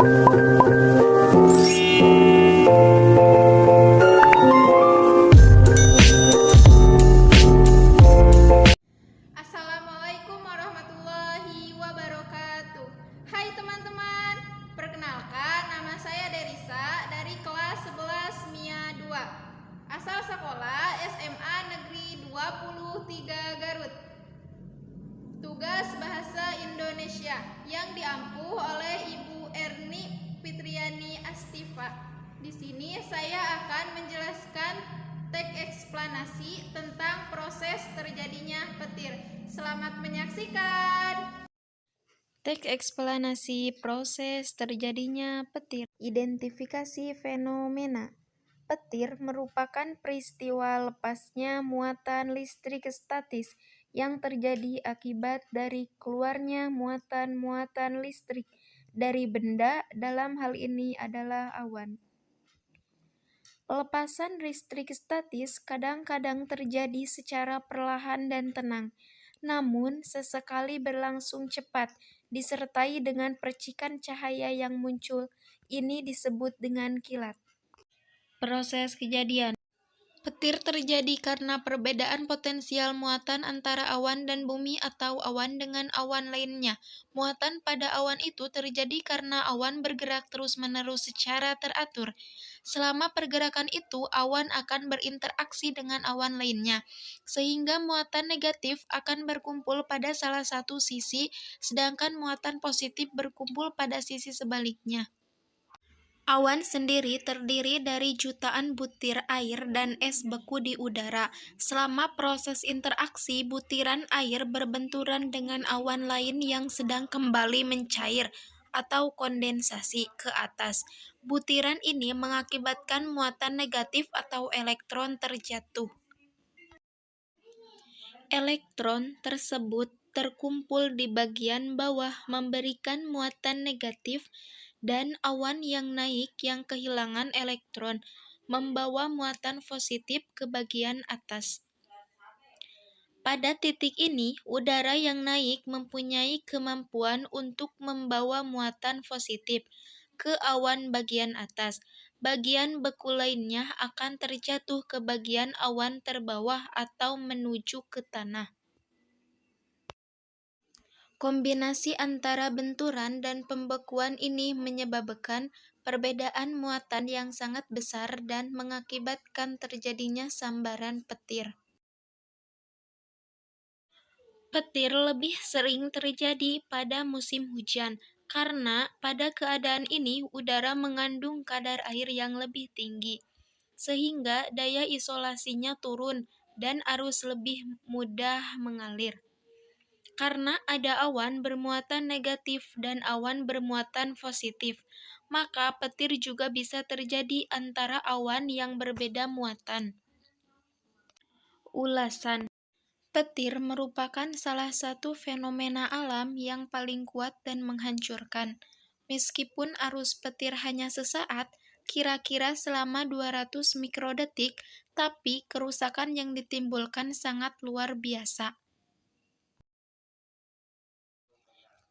Assalamualaikum warahmatullahi wabarakatuh. Hai teman-teman, perkenalkan nama saya Derisa dari kelas 11 MIA 2, asal sekolah SMA Negeri 23 Garut. Tugas bahasa Indonesia yang diampu oleh Ibu Erni Fitriani Astifa. Di sini saya akan menjelaskan teks eksplanasi tentang proses terjadinya petir. Selamat menyaksikan. Teks eksplanasi proses terjadinya petir. Identifikasi fenomena. Petir merupakan peristiwa lepasnya muatan listrik statis yang terjadi akibat dari keluarnya muatan-muatan listrik dari benda, dalam hal ini adalah awan. Pelepasan listrik statis kadang-kadang terjadi secara perlahan dan tenang, namun sesekali berlangsung cepat, disertai dengan percikan cahaya yang muncul. Ini disebut dengan kilat. Proses kejadian. Petir terjadi karena perbedaan potensial muatan antara awan dan bumi atau awan dengan awan lainnya. Muatan pada awan itu terjadi karena awan bergerak terus-menerus secara teratur. Selama pergerakan itu, awan akan berinteraksi dengan awan lainnya, sehingga muatan negatif akan berkumpul pada salah satu sisi, sedangkan muatan positif berkumpul pada sisi sebaliknya. Awan sendiri terdiri dari jutaan butir air dan es beku di udara. Selama proses interaksi, butiran air berbenturan dengan awan lain yang sedang kembali mencair atau kondensasi ke atas. Butiran ini mengakibatkan muatan negatif atau elektron terjatuh. Elektron tersebut terkumpul di bagian bawah memberikan muatan negatif, dan awan yang naik yang kehilangan elektron membawa muatan positif ke bagian atas. Pada titik ini, udara yang naik mempunyai kemampuan untuk membawa muatan positif ke awan bagian atas. Bagian beku lainnya akan terjatuh ke bagian awan terbawah atau menuju ke tanah. Kombinasi antara benturan dan pembekuan ini menyebabkan perbedaan muatan yang sangat besar dan mengakibatkan terjadinya sambaran petir. Petir lebih sering terjadi pada musim hujan, karena pada keadaan ini udara mengandung kadar air yang lebih tinggi, sehingga daya isolasinya turun dan arus lebih mudah mengalir. Karena ada awan bermuatan negatif dan awan bermuatan positif, maka petir juga bisa terjadi antara awan yang berbeda muatan. Ulasan. Petir merupakan salah satu fenomena alam yang paling kuat dan menghancurkan. Meskipun arus petir hanya sesaat, kira-kira selama 200 mikrodetik, tapi kerusakan yang ditimbulkan sangat luar biasa.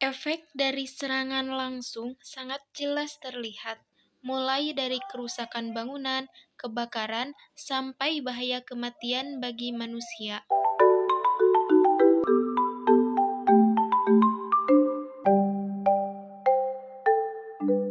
Efek dari serangan langsung sangat jelas terlihat, mulai dari kerusakan bangunan, kebakaran, sampai bahaya kematian bagi manusia.